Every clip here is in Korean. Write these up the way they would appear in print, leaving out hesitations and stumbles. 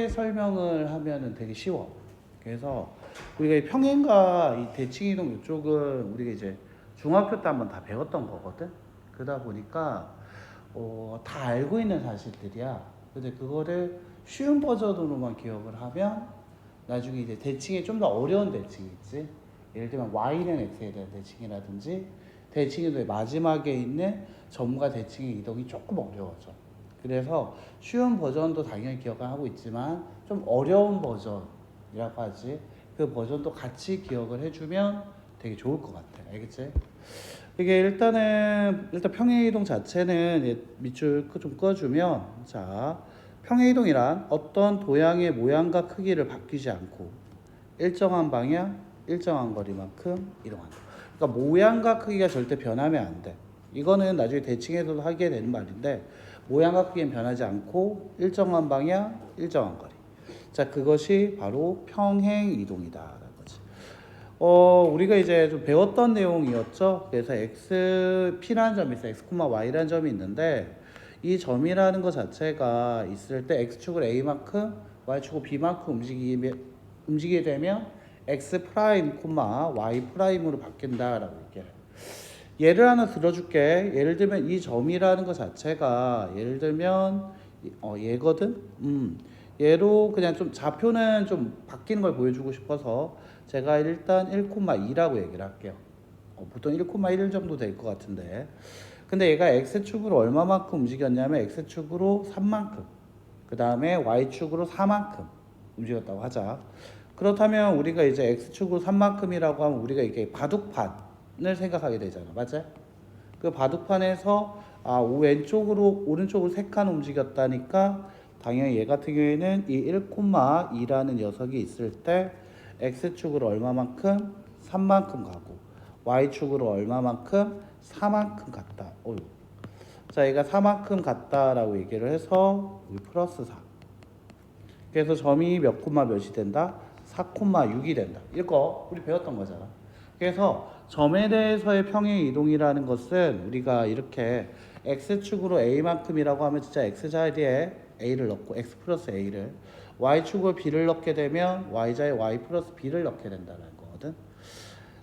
이렇게 설명을 하면은 되게 쉬워. 그래서 우리가 이 평행과 이 대칭이동 이쪽은 우리가 이제 중학교 때 한번 다 배웠던 거거든. 그러다 보니까 다 알고 있는 사실들이야. 근데 그거를 쉬운 버전으로만 기억을 하면 나중에 이제 대칭이 좀 더 어려운 대칭이 있지. 예를 들면 y는 x에 대한 대칭이라든지 대칭의 마지막에 있는 점과 대칭의 이동이 조금 어려워져. 그래서 쉬운 버전도 당연히 기억을 하고 있지만 좀 어려운 버전이라고 하지. 그 버전도 같이 기억을 해주면 되게 좋을 것 같아. 알겠지? 이게 일단 평행이동 자체는 밑줄 좀 꺼주면, 자, 평행이동이란 어떤 도형의 모양과 크기를 바뀌지 않고 일정한 방향, 일정한 거리만큼 이동한다. 그러니까 모양과 크기가 절대 변하면 안 돼. 이거는 나중에 대칭에서도 하게 되는 말인데, 모양과 크기는 변하지 않고 일정한 방향, 일정한 거리. 자, 그것이 바로 평행 이동이다라는 거지. 우리가 이제 좀 배웠던 내용이었죠. 그래서 xp라는 점이 있어. x, y라는 점이 있는데, 이 점이라는 것 자체가 있을 때 x축을 a만큼, y축을 b만큼 움직이게 되면 x 프라임, y 프라임으로 바뀐다라고 얘기해. 예를 하나 들어줄게. 예를 들면 이 점이라는 것 자체가 예를 들면 얘거든. 얘로 그냥 좀 좌표는 좀 바뀌는 걸 보여주고 싶어서 제가 일단 1,2라고 얘기를 할게요. 보통 1,1 정도 될 것 같은데, 근데 얘가 x축으로 얼마만큼 움직였냐면 x축으로 3만큼, 그 다음에 y축으로 4만큼 움직였다고 하자. 그렇다면 우리가 이제 x축으로 3만큼이라고 하면 우리가 이게 바둑판을 생각하게 되잖아. 맞아? 그 바둑판에서 왼쪽으로 오른쪽으로 3칸 움직였다니까 당연히 얘 같은 경우에는 이 1,2라는 녀석이 있을 때 x축으로 얼마만큼? 3만큼 가고 y축으로 얼마만큼? 4만큼 갔다. 자, 얘가 4만큼 갔다라고 얘기를 해서 우리 플러스 4. 그래서 점이 몇 콤마 몇이 된다? 4,6이 된다. 이거 우리 배웠던 거잖아. 그래서 점에 대해서의 평행 이동이라는 것은 우리가 이렇게 x축으로 a만큼이라고 하면 진짜 x자리에 a를 넣고 x 플러스 a를, y축으로 b를 넣게 되면 y자에 y 플러스 b를 넣게 된다는 거거든.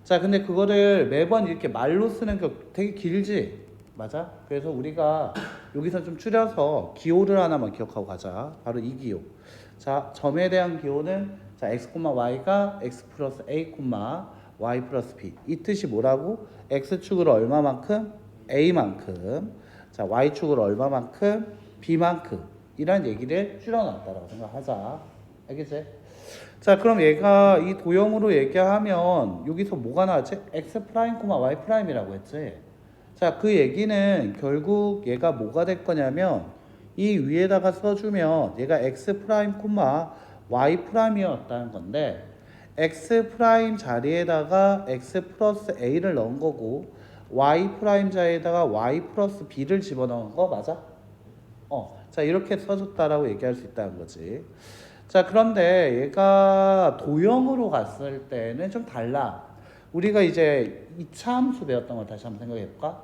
자, 근데 그거를 매번 이렇게 말로 쓰는 게 되게 길지? 맞아? 그래서 우리가 여기서 좀 줄여서 기호를 하나만 기억하고 가자. 바로 이 기호. 자, 점에 대한 기호는 자, x, y가 x 플러스 a, y 플러스 b. 이 뜻이 뭐라고? x축으로 얼마만큼? a만큼. 자, y축으로 얼마만큼? b만큼. 이란 얘기를 줄여놨다라고 생각하자. 알겠지? 자, 그럼 얘가 이 도형으로 얘기하면 여기서 뭐가 나왔지? x 프라임, y 프라임이라고 했지. 자, 그 얘기는 결국 얘가 뭐가 될 거냐면 이 위에다가 써주면 얘가 x 프라임, y 프라임이었다는 건데, x 프라임 자리에다가 x 플러스 a를 넣은 거고 y 프라임 자리에다가 y 플러스 b를 집어넣은 거 맞아? 자, 이렇게 써줬다라고 얘기할 수 있다는 거지. 자, 그런데 얘가 도형으로 갔을 때는 좀 달라. 우리가 이제 2차 함수 배웠던 걸 다시 한번 생각해 볼까?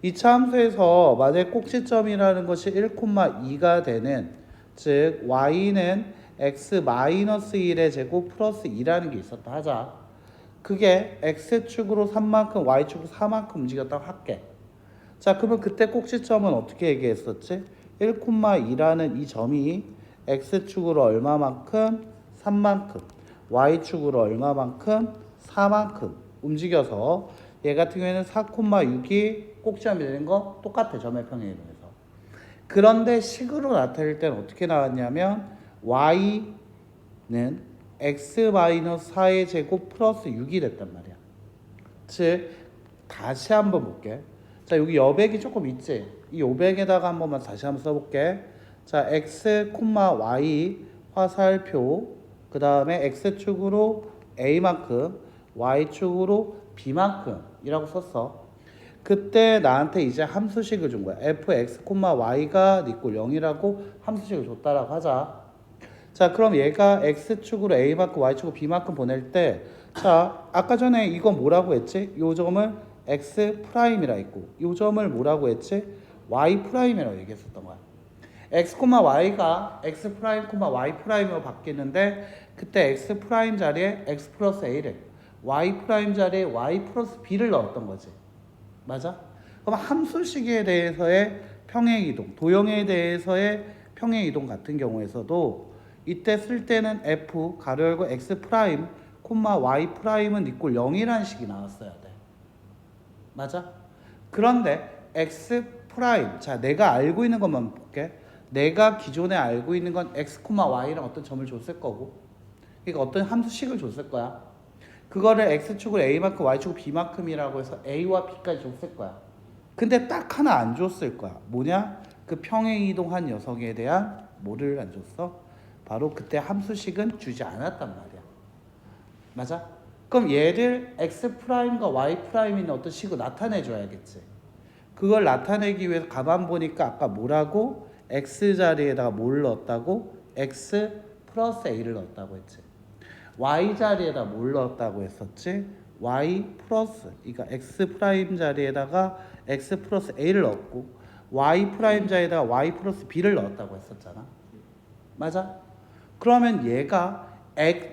2차 함수에서 만약 꼭지점이라는 것이 1,2가 되는, 즉 y는 x-1의 제곱 플러스 2라는 게 있었다 하자. 그게 x축으로 3만큼 y축으로 4만큼 움직였다고 할게. 자, 그러면 그때 꼭지점은 어떻게 얘기했었지? 1,2라는 이 점이 x축으로 얼마만큼? 3만큼, y축으로 얼마만큼? 4만큼 움직여서 얘 같은 경우에는 4,6이 꼭지점이 되는 거 똑같아. 점의 평행이동에서. 그런데 식으로 나타낼 때는 어떻게 나왔냐면 y는 x-4의 제곱 플러스 6이 됐단 말이야. 즉 다시 한번 볼게. 자, 여기 여백이 조금 있지? 이 여백에다가 한 번만 다시 한번 써볼게. 자, x, y 화살표, 그 다음에 x축으로 a만큼, y축으로 b만큼 이라고 썼어. 그때 나한테 이제 함수식을 준 거야. fx, y가 니꼴 0이라고 함수식을 줬다라고 하자. 자, 그럼 얘가 x축으로 a만큼, y축으로 b만큼 보낼 때, 자, 아까 전에 이건 뭐라고 했지? 요 점을 x 프라임이라 했고, 요 점을 뭐라고 했지? y 프라임이라고 얘기했었던 거야. x, y가 x 프라임, y 프라임으로 바뀌는데 그때 x 프라임 자리에 x 플러스 a를 y 프라임 자리에 y 플러스 b를 넣었던 거지. 맞아? 그럼 함수식에 대해서의 평행이동, 도형에 대해서의 평행이동 같은 경우에서도 이때 쓸 때는 f 가로 열고 x 프라임, y 프라임은 이꼴 0이라는 식이 나왔어야 돼. 맞아? 그런데 x 프라임, 자 내가 알고 있는 것만 볼게. 내가 기존에 알고 있는 건 x, y랑 어떤 점을 줬을 거고, 그러니까 어떤 함수식을 줬을 거야. 그거를 x축을 a만큼, y축을 b만큼이라고 해서 a와 b까지 줬을 거야. 근데 딱 하나 안 줬을 거야. 뭐냐? 그 평행이동한 녀석에 대한 뭐를 안 줬어? 바로 그때 함수식은 주지 않았단 말이야. 맞아? 그럼 얘를 x 프라임과 y 프라임이 있는 어떤 식으로 나타내줘야겠지. 그걸 나타내기 위해서 가만 보니까 아까 뭐라고? x 자리에다가 뭘 넣었다고? x 플러스 a를 넣었다고 했지. y 자리에다 뭘 넣었다고 했었지? y 플러스, 그러니까 x 프라임 자리에다가 x 플러스 a를 넣었고 y 프라임 자리에다가 y 플러스 b를 넣었다고 했었잖아. 맞아? 그러면 얘가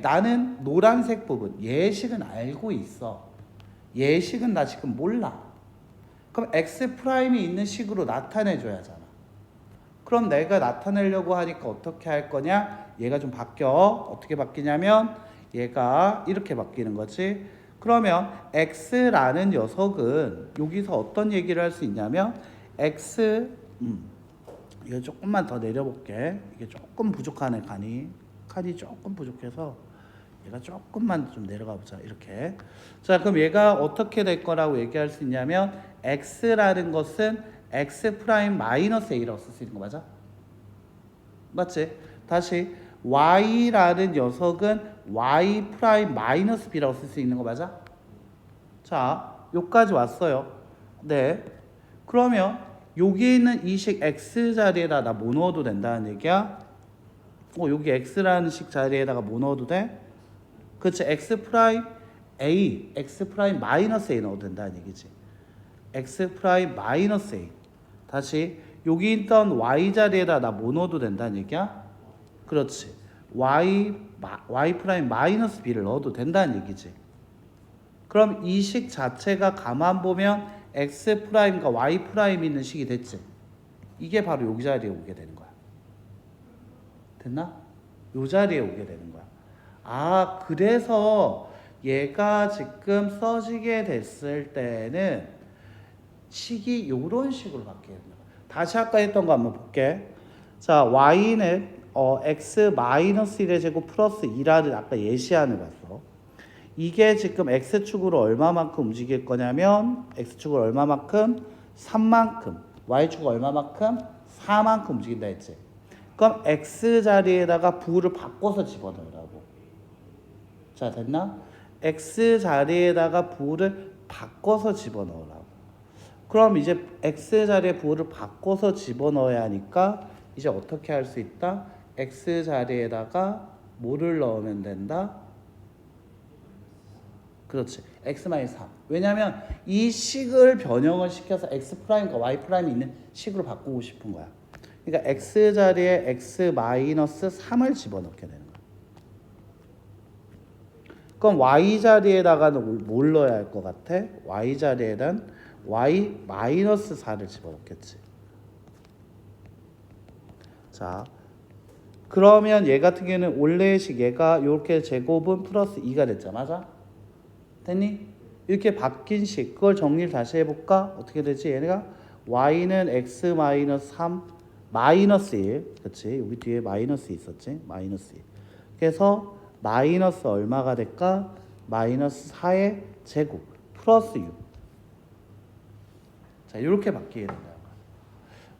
나는 노란색 부분 예식은 알고 있어. 예식은 나 지금 몰라. 그럼 x 프라임이 있는 식으로 나타내줘야 하잖아. 그럼 내가 나타내려고 하니까 어떻게 할 거냐? 얘가 좀 바뀌어. 어떻게 바뀌냐면 얘가 이렇게 바뀌는 거지. 그러면 x라는 녀석은 여기서 어떤 얘기를 할 수 있냐면 x 이거 조금만 더 내려볼게. 이게 조금 부족하네. 칸이 조금 부족해서 얘가 조금만 좀 내려가 보자. 이렇게. 자, 그럼 얘가 어떻게 될 거라고 얘기할 수 있냐면 x라는 것은 x 프라임 마이너스 a라고 쓸 수 있는 거 맞아? 맞지? 다시 y라는 녀석은 y 프라임 마이너스 b라고 쓸 수 있는 거 맞아? 자, 여기까지 왔어요. 네. 그러면 여기 있는 이 식 x 자리에다 나 뭐 넣어도 된다는 얘기야? 여기 x라는 식 자리에다가 뭐 넣어도 돼? 그치, x 프라임 a, x 프라임 마이너스 a 넣어도 된다는 얘기지. x 프라임 마이너스 a. 다시 여기 있던 y 자리에다 나 뭐 넣어도 된다는 얘기야? 그렇지. y 프라임 마이너스 b를 넣어도 된다는 얘기지. 그럼 이 식 자체가 가만 보면 x 프라임과 y 프라임 있는 식이 됐지. 이게 바로 여기 자리에 오게 되는 거야. 됐나? 요 자리에 오게 되는 거야. 아, 그래서 얘가 지금 써지게 됐을 때는 식이 요런 식으로 바뀌는 거야. 다시 아까 했던 거 한번 볼게. 자, y는 x 마이너스 1의 제곱 플러스 2라는 아까 예시안을 봤어. 이게 지금 x축으로 얼마만큼 움직일 거냐면 x축으로 얼마만큼? 3만큼. y축으로 얼마만큼? 4만큼 움직인다 했지. 그럼 x 자리에다가 부호를 바꿔서 집어넣으라고. 자, 됐나? x 자리에다가 부호를 바꿔서 집어넣으라고. 그럼 이제 x 자리에 부호를 바꿔서 집어넣어야 하니까 이제 어떻게 할 수 있다? x 자리에다가 뭐를 넣으면 된다? 그렇지. x-3. 왜냐하면 이 식을 변형을 시켜서 x 프라임과 y 프라임이 있는 식으로 바꾸고 싶은 거야. 그러니까 x 자리에 x-3을 집어넣게 되는 거야. 그럼 y 자리에다가는 뭘 넣어야 할 것 같아? y 자리에는 y-4를 집어넣겠지. 자, 그러면 얘 같은 경우는 원래의 식 얘가 이렇게 제곱은 플러스 2가 됐잖아. 맞아? 됐니? 이렇게 바뀐 식 그걸 정리를 다시 해볼까? 어떻게 되지? 얘네가 y는 x-3 마이너스 1 그치? 여기 뒤에 마이너스 있었지? 마이너스 1 그래서 마이너스 얼마가 될까? 마이너스 4의 제곱 플러스 6 자 이렇게 바뀌게 된다.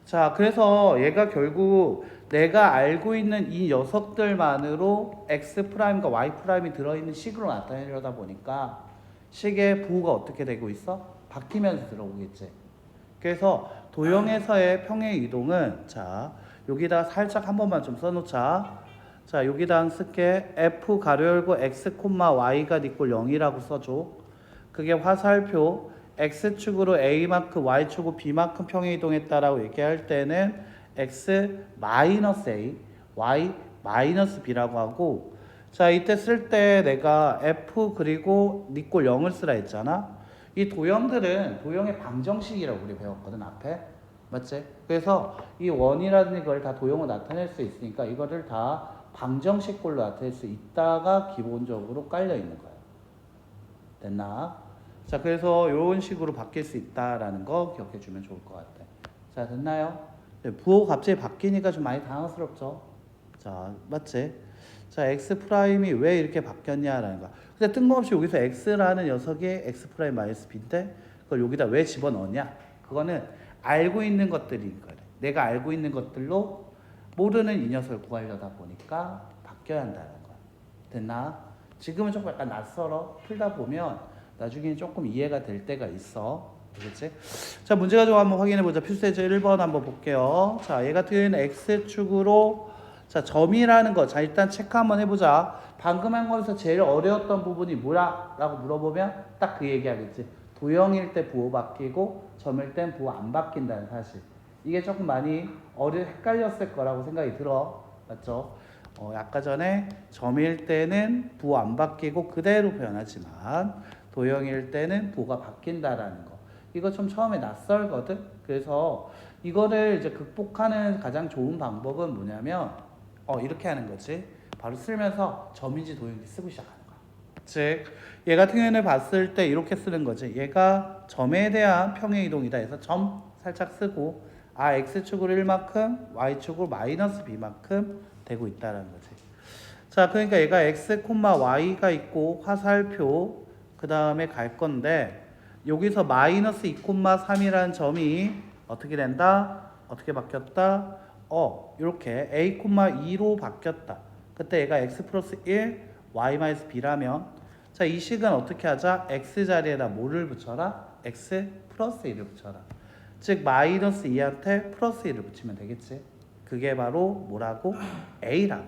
자 그래서 얘가 결국 내가 알고 있는 이 녀석들만으로 x 프라임과 y 프라임이 들어있는 식으로 나타내려다 보니까 식의 부호가 어떻게 되고 있어? 바뀌면서 들어오겠지. 그래서 도형에서의 평행 이동은 자 여기다 살짝 한 번만 좀 써놓자. 자 여기다 쓸게 f 가로 열고 x, y가 이꼴 0이라고 써줘. 그게 화살표 x축으로 a만큼 y축으로 b만큼 평행 이동했다라고 얘기할 때는 x 마이너스 a, y 마이너스 b라고 하고 자 이때 쓸 때 내가 f 그리고 니꼴 0을 쓰라 했잖아. 이 도형들은 도형의 방정식이라고 우리 배웠거든 앞에. 맞지? 그래서 이 원이라는 걸 다 도형으로 나타낼 수 있으니까 이거를 다 방정식꼴로 나타낼 수 있다가 기본적으로 깔려 있는 거야. 됐나? 자, 그래서 이런 식으로 바뀔 수 있다라는 거 기억해 주면 좋을 것 같아. 자, 됐나요? 네, 부호 갑자기 바뀌니까 좀 많이 당황스럽죠? 자, 맞지? 자, x 프라임이 왜 이렇게 바뀌었냐라는 거. 근데 뜬금없이 여기서 x라는 녀석이 x 프라임 마이너스 b인데 그걸 여기다 왜 집어넣었냐? 그거는 알고 있는 것들인 거래. 내가 알고 있는 것들로 모르는 이 녀석을 구하려다 보니까 바뀌어야 한다는 거야. 됐나? 지금은 조금 약간 낯설어. 풀다 보면 나중에 조금 이해가 될 때가 있어. 그렇지? 자, 문제가 좀 한번 확인해 보자. 필수예제 1번 한번 볼게요. 자, 얘 같은 경우에는 x축으로 자, 점이라는 거. 자, 일단 체크 한번 해보자. 방금 한 거에서 제일 어려웠던 부분이 뭐야? 라고 물어보면 딱 그 얘기 하겠지. 도형일 때 부호 바뀌고 점일 땐 부호 안 바뀐다는 사실. 이게 조금 많이 헷갈렸을 거라고 생각이 들어. 맞죠? 아까 전에 점일 때는 부호 안 바뀌고 그대로 변하지만 도형일 때는 부호가 바뀐다라는 거. 이거 좀 처음에 낯설거든. 그래서 이거를 이제 극복하는 가장 좋은 방법은 뭐냐면 이렇게 하는 거지. 바로 쓰면서 점인지 도형인지 쓰고 시작하는 거야. 즉, 얘 같은 경우에는 봤을 때 이렇게 쓰는 거지. 얘가 점에 대한 평행 이동이다 해서 점 살짝 쓰고 x축으로 1만큼 y축으로 마이너스 b만큼 되고 있다는 거지. 자, 그러니까 얘가 x, y가 있고 화살표 그 다음에 갈 건데 여기서 마이너스 2, 3이라는 점이 어떻게 된다? 어떻게 바뀌었다? 이렇게 a, 2로 바뀌었다. 그때 얘가 x 플러스 1, y 마이너스 b라면 자, 이 식은 어떻게 하자? x 자리에다 뭐를 붙여라? x 플러스 1을 붙여라. 즉 마이너스 2한테 플러스 1을 붙이면 되겠지. 그게 바로 뭐라고? a라고.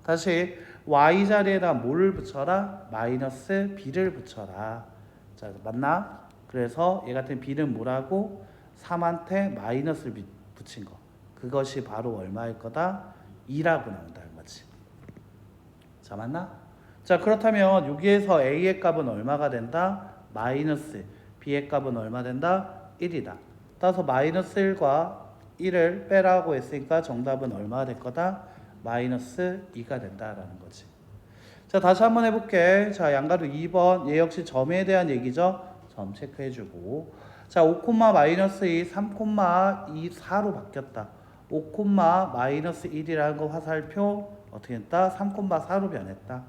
다시 y 자리에다 뭐를 붙여라? 마이너스 b를 붙여라. 자, 맞나? 그래서 얘 같은 b는 뭐라고? 3한테 마이너스를 붙인 거. 그것이 바로 얼마일 거다? 2라고 나온다는 거지. 자, 맞나? 자, 그렇다면 여기에서 a의 값은 얼마가 된다? 마이너스. b의 값은 얼마 된다? 1이다. 따라서 마이너스 1과 1을 빼라고 했으니까 정답은 얼마가 될 거다? 마이너스 2가 된다라는 거지. 자, 다시 한번 해볼게. 자, 양가루 2번. 얘 역시 점에 대한 얘기죠. 점 체크해주고. 자, 5, 마이너스 2, 3, 2, 4로 바뀌었다. 5, 마이너스 1이라는 거 화살표 어떻게 했다? 3, 4로 변했다.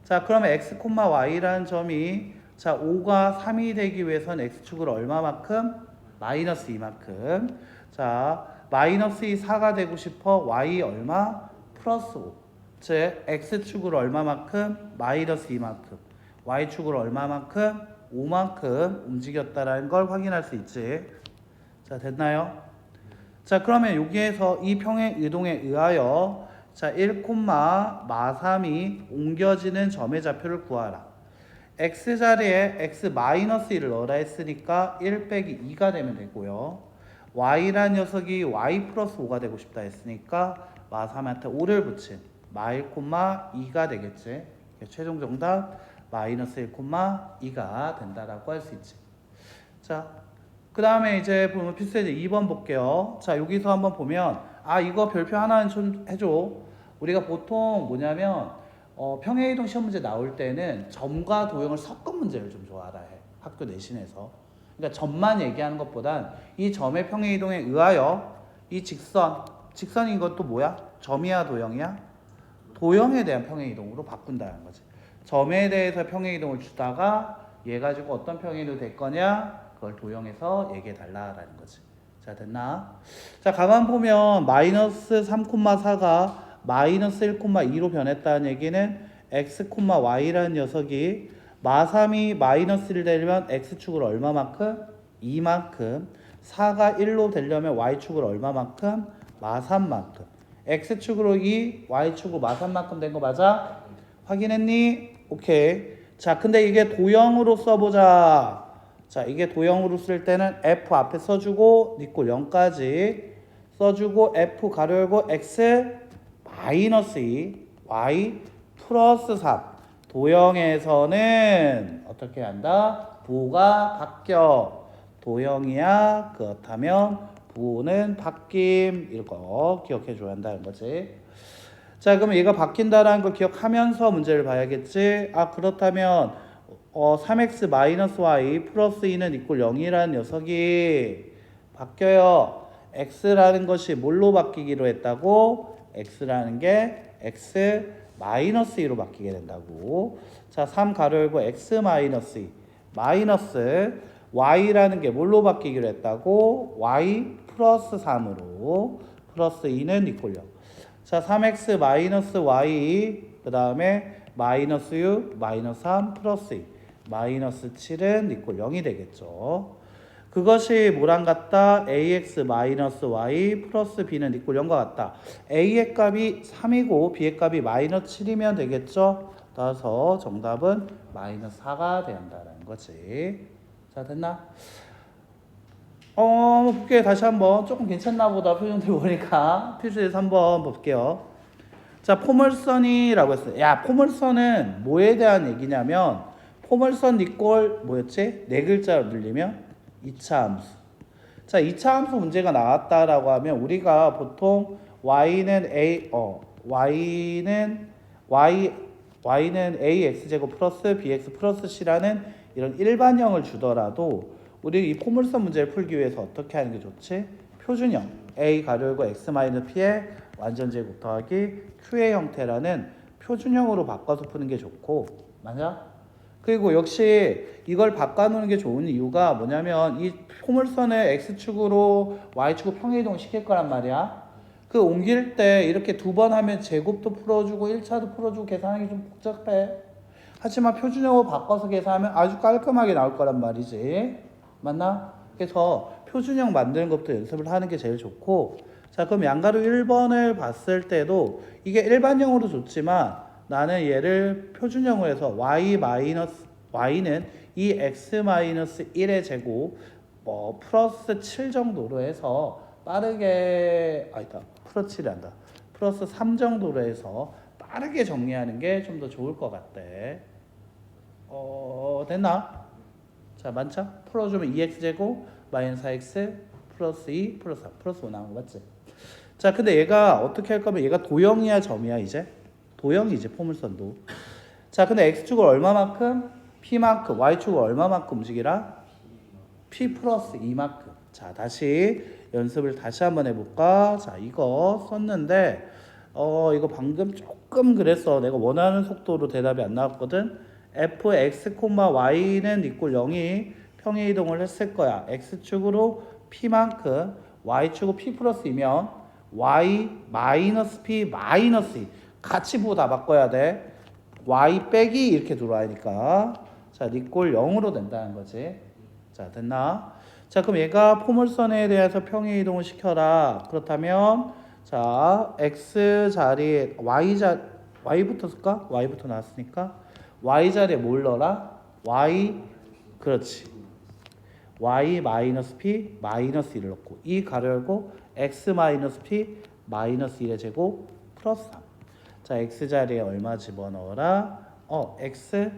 자, 그러면 x, y라는 점이 자, 5가 3이 되기 위해서는 x축으로 얼마만큼? 마이너스 2만큼. 자, 마이너스 2, 4가 되고 싶어. y 얼마? 플러스 5. 즉, x축으로 얼마만큼? 마이너스 2만큼. y축으로 얼마만큼? 5만큼 움직였다라는 걸 확인할 수 있지. 자, 됐나요? 자, 그러면 여기에서 이 평행 이동에 의하여 자, 1, 마3이 옮겨지는 점의 좌표를 구하라. x 자리에 x 마이너스 1을 넣으라 했으니까 1 빼기 2가 되면 되고요. y라는 녀석이 y 플러스 5가 되고 싶다 했으니까 마3한테 5를 붙인 마 1, 2가 되겠지. 최종 정답 마이너스 1, 2가 된다라고 할 수 있지. 자, 그 다음에 이제 보면 필수예제 2번 볼게요. 자, 여기서 한번 보면 이거 별표 하나는 좀 해줘. 우리가 보통 뭐냐면 평행이동 시험 문제 나올 때는 점과 도형을 섞은 문제를 좀 좋아하라 해. 학교 내신에서. 그러니까 점만 얘기하는 것보단 이 점의 평행이동에 의하여 이 직선인 것도 뭐야? 점이야 도형이야? 도형에 대한 평행이동으로 바꾼다는 거지. 점에 대해서 평행이동을 주다가 얘 가지고 어떤 평행이동이 될 거냐? 그걸 도형에서 얘기해 달라라는 거지. 자, 됐나? 자, 가만 보면 마이너스 3, 4가 마이너스 1, 2로 변했다는 얘기는 x, y라는 녀석이 마3이 마이너스 1 되려면 x축을 얼마만큼? 2만큼. 4가 1로 되려면 y축을 얼마만큼? 마3만큼. x축으로 2, y축으로 마3만큼 된 거 맞아? 확인했니? 오케이. 자, 근데 이게 도형으로 써보자. 자, 이게 도형으로 쓸 때는 f 앞에 써주고 니꼴 0까지 써주고 f 가로 열고 x 마이너스 2 y 플러스 3 도형에서는 어떻게 한다? 부호가 바뀌어. 도형이야. 그렇다면 부호는 바뀜. 이거 기억해 줘야 한다는 거지. 자, 그럼 얘가 바뀐다라는 걸 기억하면서 문제를 봐야겠지. 아, 그렇다면 3x 마이너스 y 플러스 2는 이꼴 0이라는 녀석이 바뀌어요. x라는 것이 뭘로 바뀌기로 했다고? x라는 게 x 마이너스 2로 바뀌게 된다고. 자, 3 가로 열고 x 마이너스 2 마이너스 y라는 게 뭘로 바뀌기로 했다고? y 플러스 3으로 플러스 2는 이꼴 0. 자, 3x 마이너스 y 그 다음에 마이너스 6 마이너스 3 플러스 2 마이너스 7은 이꼴 0이 되겠죠. 그것이 뭐랑 같다? ax 마이너스 y 플러스 b는 이꼴 0과 같다. a의 값이 3이고 b의 값이 마이너스 7이면 되겠죠. 따라서 정답은 마이너스 4가 된다는 거지. 자, 됐나? 볼게요. 다시 한번 조금 괜찮나 보다 표정들 보니까 필수에서 한번 볼게요. 자, 포물선이라고 했어요. 야, 포물선은 뭐에 대한 얘기냐면 포물선 이꼴 뭐였지? 네 글자로 늘리면 2차 함수. 자, 2차 함수 문제가 나왔다라고 하면 우리가 보통 y는 ax 제곱 플러스 bx 플러스 c라는 이런 일반형을 주더라도 우리 이 포물선 문제를 풀기 위해서 어떻게 하는 게 좋지? 표준형 a 가로 열고 x 마이너스 p의 완전 제곱 더하기 q의 형태라는 표준형으로 바꿔서 푸는 게 좋고, 맞아? 그리고 역시 이걸 바꿔놓는 게 좋은 이유가 뭐냐면 이 포물선을 x축으로 y축으로 평행이동 시킬 거란 말이야. 그 옮길 때 이렇게 두 번 하면 제곱도 풀어주고 1차도 풀어주고 계산하기 좀 복잡해. 하지만 표준형으로 바꿔서 계산하면 아주 깔끔하게 나올 거란 말이지. 맞나? 그래서 표준형 만드는 것부터 연습을 하는 게 제일 좋고, 자, 그럼 양가로 1번을 봤을 때도 이게 일반형으로 좋지만 나는 얘를 표준형으로 해서 y는 이 x-1의 제곱 플러스 7 정도로 해서 빠르게 플러스 7이 한다. 플러스 3 정도로 해서 빠르게 정리하는 게 좀 더 좋을 것 같대. 됐나? 자, 많죠? 풀어주면 2x제곱 마이너스 4x 플러스 2 플러스 4 플러스 5 나온 거 맞지? 자, 근데 얘가 어떻게 할 거면 얘가 도형이야 점이야 이제? 도형이지 포물선도. 자, 근데 x축을 얼마만큼? p만큼. y축을 얼마만큼 움직이라? p 플러스 2만큼. 자, 다시 연습을 다시 한번 해볼까? 자, 이거 썼는데 이거 방금 조금 그랬어. 내가 원하는 속도로 대답이 안 나왔거든. fx, y는 이꼴 0이 평행이동을 했을 거야. x축으로 p만큼, y축으로 p 플러스 2면 y 마이너스 p 마이너스 2 같이 부호 다 바꿔야 돼. y 빼기 이렇게 들어와야니까. 자, 이꼴 0으로 된다는 거지. 자, 됐나? 자, 그럼 얘가 포물선에 대해서 평행이동을 시켜라. 그렇다면 자, x 자리에 y부터 쓸까? y부터 나왔으니까 y 자리에 뭘 넣어라? 그렇지. y 마이너스 p 마이너스 1을 넣고 이 가로 열고 x 마이너스 p 마이너스 1의 제곱 플러스 3. 자, x 자리에 얼마 집어넣어라? x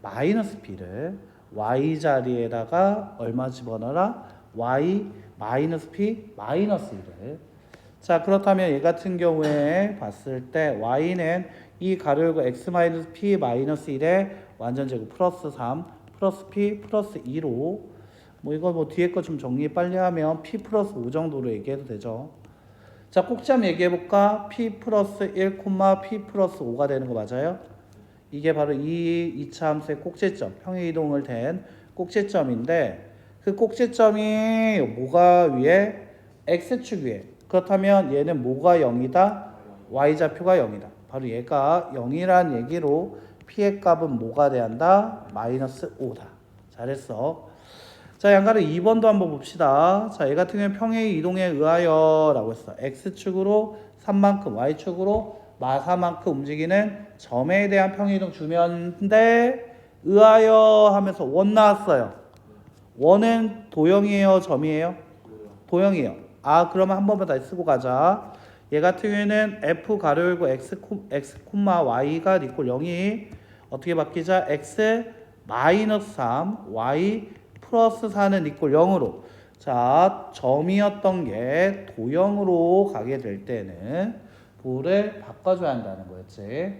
마이너스 p를 y 자리에다가 얼마 집어넣어라? y 마이너스 p 마이너스 1을. 자, 그렇다면 얘 같은 경우에 봤을 때 y는 이 가로 열고 x 마이너스 p 마이너스 1의 완전 제곱 플러스 3 플러스 p 플러스 2로 이거 뒤에 거 좀 정리 빨리 하면 p 플러스 5 정도로 얘기해도 되죠. 자, 꼭지점 얘기해볼까? p 플러스 1, p 플러스 5가 되는 거 맞아요? 이게 바로 이 2차 함수의 꼭지점, 평행이동을 된 꼭지점인데 그 꼭지점이 뭐가 위에? x축 위에. 그렇다면 얘는 뭐가 0이다? y좌표가 0이다. 바로 얘가 0이란 얘기로 p의 값은 뭐가 돼야 마이너스 5다. 잘했어. 자, 양가로 2번도 한번 봅시다. 자, 얘 같은 경우는 평행 이동에 의하여 라고 했어. x축으로 3만큼, y축으로 마4만큼 움직이는 점에 대한 평행이동 주면인데 의하여 하면서 원 나왔어요. 원은 도형이에요, 점이에요? 도형이에요. 그러면 한 번만 다시 쓰고 가자. 얘 같은 경우에는 f 가로 열고 x 콤마 y가 이꼴 0이 어떻게 바뀌자? x 마이너스 3 y 플러스 4는 이꼴 0으로. 자, 점이었던 게 도형으로 가게 될 때는 부호를 바꿔줘야 한다는 거였지.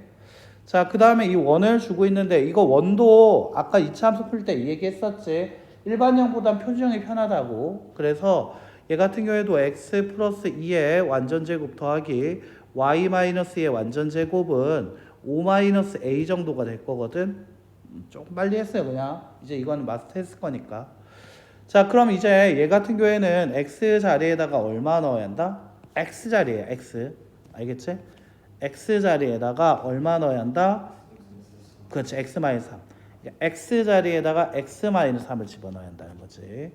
자, 그 다음에 이 원을 주고 있는데 이거 원도 아까 이차 함수 풀 때 이 얘기 했었지. 일반형보단 표준형이 편하다고. 그래서 얘 같은 경우에도 x 플러스 2의 완전제곱 더하기 y 마이너스 2의 완전제곱은 5 마이너스 a 정도가 될 거거든. 조금 빨리 했어요 그냥. 이제 이거는 마스터 했을 거니까. 자, 그럼 이제 얘 같은 경우에는 x 자리에다가 얼마 넣어야 한다? x 자리에 x. 알겠지? x 자리에다가 얼마 넣어야 한다? 그렇지, x 마이너스 3. x 자리에다가 x 마이너스 3을 집어넣어야 한다는 거지.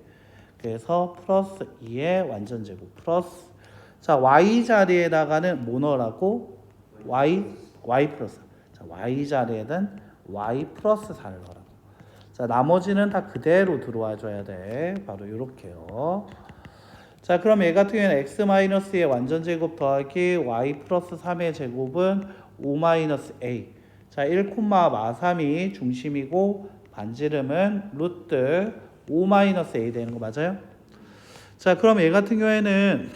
그래서 플러스 2의 완전제곱 플러스, 자, y 자리에다가는 뭐 넣으라고? y 플러스 4. 자, y 자리에는 y 플러스 4를 넣으라고. 자, 나머지는 다 그대로 들어와 줘야 돼. 바로 이렇게요. 자, 그럼 얘 같은 경우에는 x 마이너스의 완전제곱 더하기 y 플러스 3의 제곱은 5 마이너스 a. 자, 1 콤마 마 3이 중심이고 반지름은 루트 5 마이너스 a 되는 거 맞아요? 자, 그럼 얘 같은 경우에는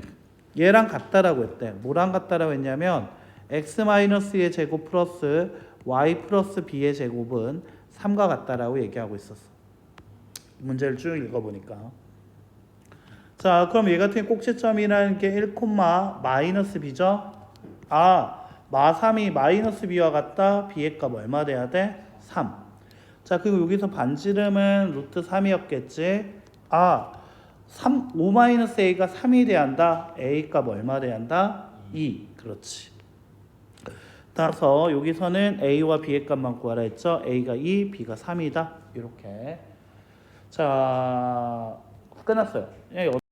얘랑 같다라고 했대. 뭐랑 같다라고 했냐면 x 마이너스의 제곱 플러스 y 플러스 b의 제곱은 3과 같다라고 얘기하고 있었어. 문제를 쭉 읽어보니까. 자, 그럼 얘 같은 꼭지점이라는 게 1, 마이너스 b죠? 마 3이 마이너스 b와 같다. b의 값 얼마 돼야 돼? 3. 자, 그리고 여기서 반지름은 루트 3이었겠지? 5 마이너스 a가 3이 돼야 한다. a 값 얼마 돼야 한다? 2. 그렇지. 따라서 여기서는 a와 b의 값만 구하라 했죠? a가 2, b가 3이다. 이렇게. 자, 끝났어요.